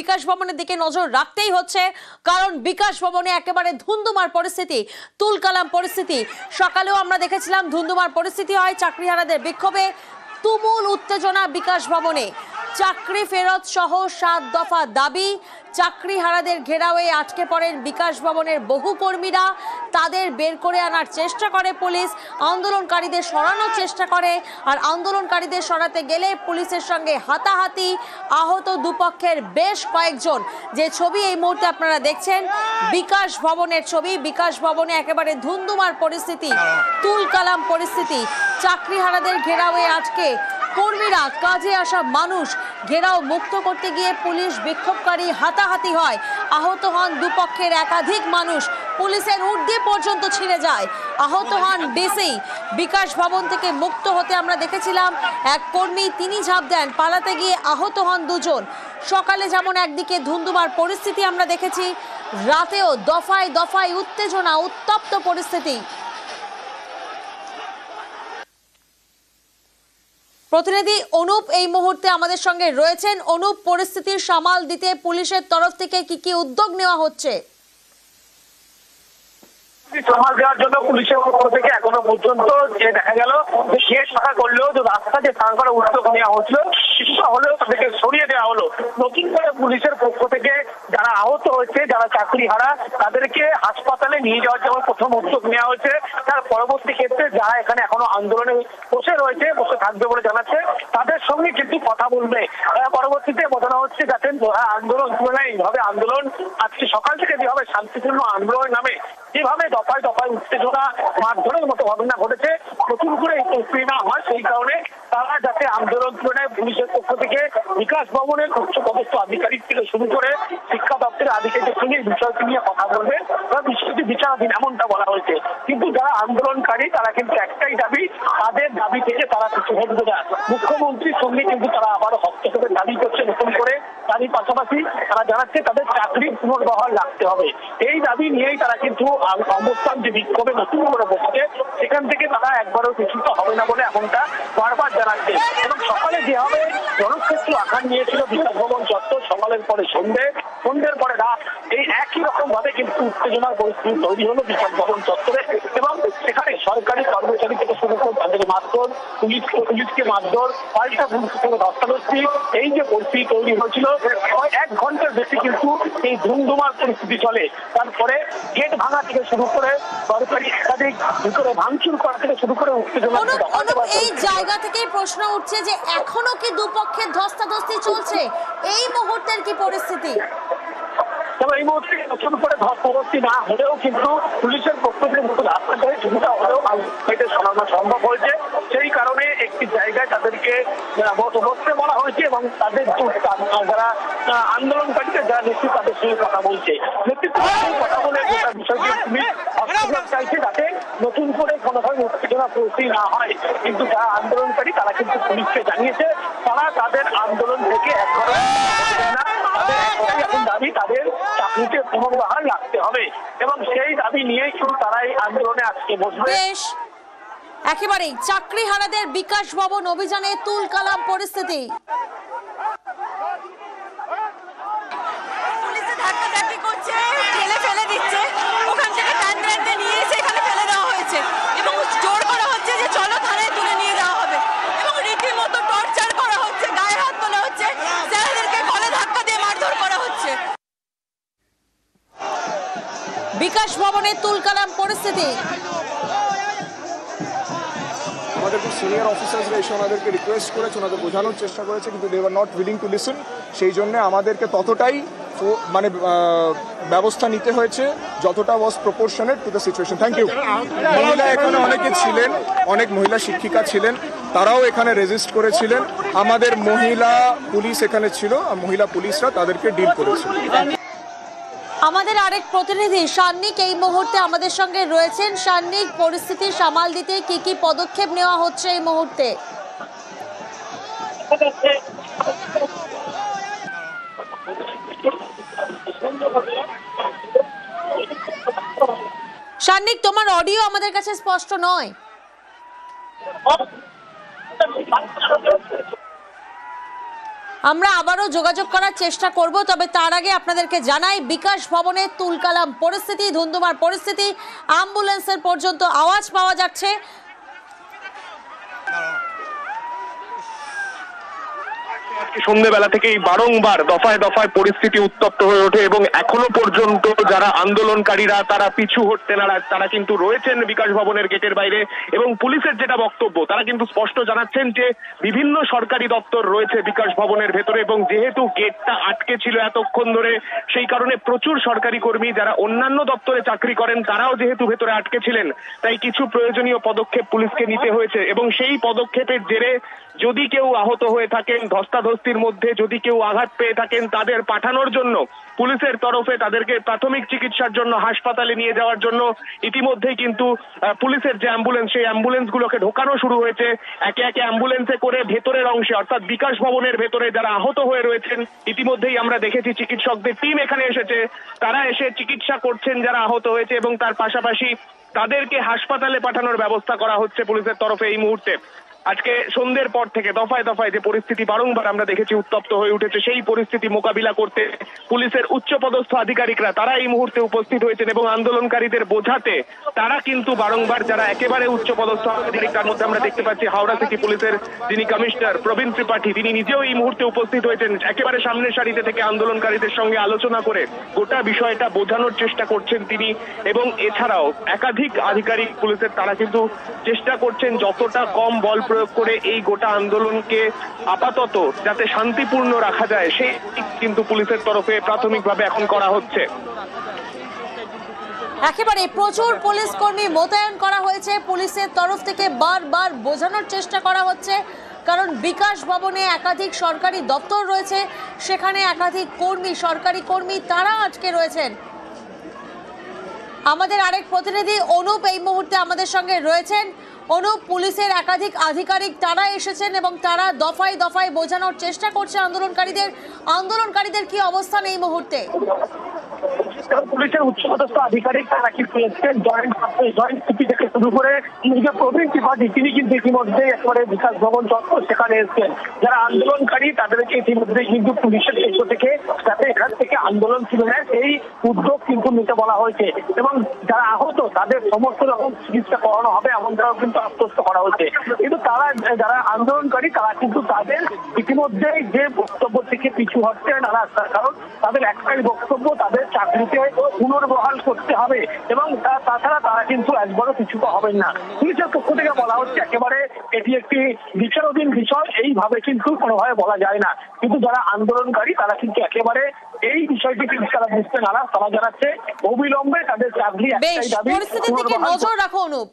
বিকাশ ভবনের দিকে নজর রাখতেই হচ্ছে, কারণ বিকাশ ভবনে একেবারে ধুন্ধুমার পরিস্থিতি, তুলকালাম পরিস্থিতি। সকালেও আমরা দেখেছিলাম ধুন্ধুমার পরিস্থিতি হয়, চাকরিহারাদের বিক্ষোভে তুমুল উত্তেজনা বিকাশ ভবনে। চাকরি ফেরত সহ 7 দফা দাবি, চাকরিহারাদের ঘেরাওয়ে আটকে পড়েন বিকাশ ভবনের বহু কর্মীরা। তাদের বের করে আনার চেষ্টা করে পুলিশ, আন্দোলনকারীদের সরানোর চেষ্টা করে, আর আন্দোলনকারীদের সরাতে গেলে পুলিশের সঙ্গে হাতাহাতি, আহত দুপক্ষের বেশ কয়েকজন। যে ছবি এই মুহূর্তে আপনারা দেখছেন বিকাশ ভবনের ছবি, বিকাশ ভবনে একেবারে ধুন্ধুমার পরিস্থিতি, তুলকালাম পরিস্থিতি। চাকরিহারাদের ঘেরাওয়ে আটকে কর্মীরা, কাজে আসা মানুষ, ঘেরাও মুক্ত করতে গিয়ে পুলিশ বিক্ষোভকারী হাতাহাতি হয়, আহত হন দুপক্ষের একাধিক মানুষ, পুলিশের ঊর্ধ্বে পর্যন্ত ছিঁড়ে যায়, আহত হন বেশি। বিকাশ ভবন থেকে মুক্ত হতে আমরা দেখেছিলাম এক কর্মী, তিনি ঝাঁপ দেন, পালাতে গিয়ে আহত হন দুজন। সকালে যেমন একদিকে ধুন্ধুমার পরিস্থিতি আমরা দেখেছি, রাতেও দফায় দফায় উত্তেজনা, উত্তপ্ত পরিস্থিতি। প্রতিনিধি অনুপ এই মুহূর্তে আমাদের সঙ্গে রয়েছেন। অনুপ, পরিস্থিতির সামাল দিতে পুলিশের তরফ থেকে কি কি উদ্যোগ নেওয়া হচ্ছে? সামাল দেওয়ার জন্য পুলিশের পক্ষ থেকে এখনো পর্যন্ত যে দেখা গেল যে শেষ শাখা করলেও যে রাস্তা যে ভাঙ করার উদ্যোগ নেওয়া হচ্ছিল কিছুটা হলেও তাদেরকে সরিয়ে দেওয়া হলো। নতুন করে পুলিশের পক্ষ থেকে যারা আহত হয়েছে, যারা চাকরিহারা, তাদেরকে হাসপাতালে নিয়ে যাওয়ার জন্য প্রথম উদ্যোগ নেওয়া হয়েছে। তার পরবর্তী ক্ষেত্রে যারা এখানে এখনো আন্দোলনে বসে রয়েছে, বসে থাকবে বলে জানাচ্ছে, তাদের সঙ্গে কিন্তু কথা বলবে। পরবর্তীতে বোঝানো হচ্ছে যাতে আন্দোলন তুলনায় এইভাবে আন্দোলন আজকে সকাল থেকে যেভাবে শান্তিপূর্ণ আন্দোলনের নামে যেভাবে দফায় দফায় উত্তেজনা, মারধরের মতো ঘটনা ঘটেছে, নতুন করে এই পরিস্থিতি না হয় সেই কারণে তারা যাতে আন্দোলন তুলনায় পুলিশের পক্ষ থেকে বিকাশ ভবনের উচ্চপদস্থ আধিকারিক থেকে শুরু করে শিক্ষা দপ্তরের আধিকারিকের সঙ্গে বিষয়টি নিয়ে কথা বলবে বা বিষয়টি বিচারাধীন এমনটা বলা হয়েছে। কিন্তু যারা আন্দোলনকারী তারা কিন্তু একটাই দাবি, তাদের দাবি থেকে তারা কিছু হটবে না। মুখ্যমন্ত্রীর সঙ্গে কিন্তু তারা আবারও হস্তক্ষেপের দাবি করছে নতুন করে। তারই পাশাপাশি তারা জানাচ্ছে তাদের চাকরির পুনর্বহাল রাখতে হবে। এই দাবি নিয়েই তারা কিন্তু অবস্থান যে বিক্ষোভে নতুন করে বসছে, সেখান থেকে তারা একবারও পিছুত হবে না বলে এমনটা বারবার জানাচ্ছে। এবং সকালে যেভাবে জনক্ষেত্র আকার নিয়েছিল বিকাশ ভবন চত্বর, সকালের পরে সন্ধ্যের পরে রাত, এই একই রকম ভাবে কিন্তু উত্তেজনার পরিস্থিতি তৈরি হলো বিকাশ ভবন চত্বরে। এবং সেখানে সরকারি কর্মচারী থেকে শুরু করে তাদের মারধর, পুলিশকে মারধর, পাল্টা পুলিশের সঙ্গে ধস্তাধস্তি, এই যে পরিস্থিতি তৈরি হয়েছিল 1 ঘন্টার বেশি কিন্তু এই ধুমধুমার পরিস্থিতি চলে। তারপরে গেট ভাঙা থেকে শুরু করে সরকারি একাধিক ভিতরে ভাঙচুর করা থেকে শুরু করে উত্তেজনা। এই জায়গা থেকেই প্রশ্ন উঠছে যে এখনো কি দুপক্ষের ধস্তাধস্তি চলছে? এই মুহূর্তের কি পরিস্থিতি? তবে এই মুহূর্তে নতুন করে ধস্তাধস্তি না হলেও কিন্তু পুলিশের পক্ষ থেকে রাস্তা করে কিছুটা হলেও সরানো সম্ভব হয়েছে। সেই কারণে একটি জায়গায় তাদেরকে বসতে বলা হয়েছে এবং তাদের যারা আন্দোলনকারীদের যারা নেতৃত্ব তাদের সঙ্গে কথা বলছে। নেতৃত্ব কথা বলে গোটা বিষয়টি পুলিশ হস্তক্ষেপ চাইছে যাতে নতুন করে কোনোভাবে উত্তেজনা পরিস্থিতি না হয়। কিন্তু যারা আন্দোলনকারী তারা কিন্তু পুলিশকে জানিয়েছে তারা তাদের আন্দোলন থেকে এখন দাবি তাদের চাকরিতে পুনর্বহাল রাখতে হবে এবং সেই দাবি নিয়েই শুধু তারা এই আন্দোলনে আজকে বসবে। একেবারেই চাকরিহারাদের বিকাশ ভবন অভিযানে তুলকালাম পরিস্থিতি। পুলিশে ধাক্কাধাক্কি করছে, ঠেলে ফেলে দিচ্ছে, ওখান থেকে টানতে নিয়ে এসে এখানে ফেলে দেওয়া হয়েছে এবং জোর করা হচ্ছে যে চলো থানায় তুলে নিয়ে যাওয়া হবে এবং রীতিমতো টর্চার করা হচ্ছে, গায়ে হাত তোলা হচ্ছে, স্যারদেরকে কলে ধাক্কা দিয়ে মারধর করা হচ্ছে। বিকাশ ভবনে তুলকালাম পরিস্থিতি। আমাদের সিনিয়র অফিসার্সরা এসে ওনাদেরকে রিকোয়েস্ট করেছে, ওনাদের বোঝানোর চেষ্টা করেছে, কিন্তু they were not willing to listen. সেই জন্য আমাদেরকে ততটাই মানে ব্যবস্থা নিতে হয়েছে যতটা was proportionate to the situation. Thank you. মহিলা এখানে অনেকে ছিলেন, অনেক মহিলা শিক্ষিকা ছিলেন, তারাও এখানে রেজিস্ট করেছিলেন। আমাদের মহিলা পুলিশ এখানে ছিল, মহিলা পুলিশরা তাদেরকে ডিল করেছিল। আমাদের আরেক প্রতিনিধি সান্নিক এই মুহূর্তে আমাদের সঙ্গে রয়েছেন। সান্নিক, পরিস্থিতি সামাল দিতে কি কি পদক্ষেপ নেওয়া হচ্ছে এই মুহূর্তে? সান্নিক, তোমার অডিও আমাদের কাছে স্পষ্ট নয়। আমরা আবারও যোগাযোগ করার চেষ্টা করব, তবে তার আগে আপনাদেরকে জানাই বিকাশ ভবনে তুলকালাম পরিস্থিতি, ধুন্ধুমার পরিস্থিতি, অ্যাম্বুলেন্সের পর্যন্ত আওয়াজ পাওয়া যাচ্ছে। সন্ধ্যেবেলা থেকেই বারংবার দফায় দফায় পরিস্থিতি উত্তপ্ত হয়ে ওঠে এবং এখনো পর্যন্ত যারা আন্দোলনকারীরা তারা পিছু হটতে নারাজ, তারা কিন্তু রয়েছেন বিকাশ ভবনের গেটের বাইরে। এবং পুলিশের যেটা বক্তব্য, তারা কিন্তু স্পষ্ট জানাচ্ছেন যে বিভিন্ন সরকারি দপ্তর রয়েছে বিকাশ ভবনের ভেতরে এবং যেহেতু গেটটা আটকে ছিল এতক্ষণ ধরে, সেই কারণে প্রচুর সরকারি কর্মী যারা অন্যান্য দপ্তরে চাকরি করেন তারাও যেহেতু ভেতরে আটকে ছিলেন, তাই কিছু প্রয়োজনীয় পদক্ষেপ পুলিশকে নিতে হয়েছে। এবং সেই পদক্ষেপের জেরে যদি কেউ আহত হয়ে থাকেন, ধস্তাধস্তির মধ্যে যদি কেউ আঘাত পেয়ে থাকেন, তাদের পাঠানোর জন্য পুলিশের তরফে তাদেরকে প্রাথমিক চিকিৎসার জন্য হাসপাতালে নিয়ে যাওয়ার জন্য ইতিমধ্যেই কিন্তু পুলিশের যে অ্যাম্বুলেন্স, সেই অ্যাম্বুলেন্সগুলোকে ঢোকানো শুরু হয়েছে। একে একে অ্যাম্বুলেন্সে করে ভেতরের অংশে অর্থাৎ বিকাশ ভবনের ভেতরে যারা আহত হয়ে রয়েছেন, ইতিমধ্যেই আমরা দেখেছি চিকিৎসকদের টিম এখানে এসেছে, তারা এসে চিকিৎসা করছেন যারা আহত হয়েছে এবং তার পাশাপাশি তাদেরকে হাসপাতালে পাঠানোর ব্যবস্থা করা হচ্ছে পুলিশের তরফে এই মুহূর্তে। আজকে সন্ধ্যের পর থেকে দফায় দফায় যে পরিস্থিতি বারংবার আমরা দেখেছি উত্তপ্ত হয়ে উঠেছে, সেই পরিস্থিতি মোকাবিলা করতে পুলিশের উচ্চপদস্থ আধিকারিকরা তারা এই মুহূর্তে উপস্থিত হয়েছেন এবং আন্দোলনকারীদের বোঝাতে তারা কিন্তু বারংবার যারা একেবারে উচ্চপদস্থ আধিকারিক, তার মধ্যে আমরা দেখতে পাচ্ছি হাওড়া সিটি পুলিশের যিনি কমিশনার প্রবীণ ত্রিপাঠী, তিনি নিজেও এই মুহূর্তে উপস্থিত হয়েছেন, একেবারে সামনের সারিতে থেকে আন্দোলনকারীদের সঙ্গে আলোচনা করে গোটা বিষয়টা বোঝানোর চেষ্টা করছেন তিনি। এবং এছাড়াও একাধিক আধিকারিক পুলিশের তারা কিন্তু চেষ্টা করছেন যতটা কম বল প্রয়োগ করে এই গোটা আন্দোলনকে আপাতত যাতে শান্তিপূর্ণ রাখা যায়, সেই কিন্তু পুলিশের তরফে প্রাথমিকভাবে এখন করা হচ্ছে। একেবারে প্রচুর পুলিশ কর্মী মোতায়েন করা হয়েছে, পুলিশের তরফ থেকে বারবার বোঝানোর চেষ্টা করা হচ্ছে, কারণ বিকাশ ভবনে একাধিক সরকারি দপ্তর রয়েছে, সেখানে একাধিক কর্মী, সরকারি কর্মী তারা আজকে রয়েছেন। আমাদের আরেক প্রতিনিধি অনুপ এই মুহূর্তে আমাদের সঙ্গে রয়েছেন। অনুপ, পুলিশের একাধিক আধিকারিক তারা এসেছেন এবং তারা দফায় দফায় বোঝানোর চেষ্টা করছে আন্দোলনকারীদের কি অবস্থান এই মুহূর্তে? পুলিশের উচ্চপদস্থ আধিকারিক তারা কি বলেছেন, জয়েন্ট সিপি থেকে শুরু করে নিজে প্রবীণ ত্রিপাঠী তিনি কিন্তু ইতিমধ্যে একেবারে বিকাশ ভবন চত্বর সেখানে এসেছেন। যারা আন্দোলনকারী তাদেরকে ইতিমধ্যে কিন্তু পুলিশের পক্ষ থেকে যাতে এখান থেকে আন্দোলন শুরু হয় সেই উদ্যোগ কিন্তু নিতে বলা হয়েছে এবং যারা আহত তাদের সমস্ত রকম চিকিৎসা করানো হবে এমনটাও কিন্তু আশ্বস্ত করা হয়েছে। কিন্তু তারা যারা আন্দোলনকারী তারা কিন্তু তাদের ইতিমধ্যেই যে বক্তব্য থেকে পিছু হচ্ছে নানা, কারণ তাদের একটাই বক্তব্য, তাদের চাকরিতে পুনর্বহাল করতে হবে এবং তাছাড়া তারা কিন্তু একবারও পিছুতে হবেন না। পুলিশের পক্ষ থেকে বলা হচ্ছে একেবারে এটি একটি বিচারাধীন বিষয়, এইভাবে কিন্তু কোনোভাবে বলা যায় না। কিন্তু যারা আন্দোলনকারী তারা কিন্তু একেবারে এই বিষয়টি কিন্তু তারা বুঝতে নারাজ, তারা জানাচ্ছে অবিলম্বে তাদের চাকরি একটাই দাবি। পরিস্থিতির দিকে নজর রাখো অনুপ।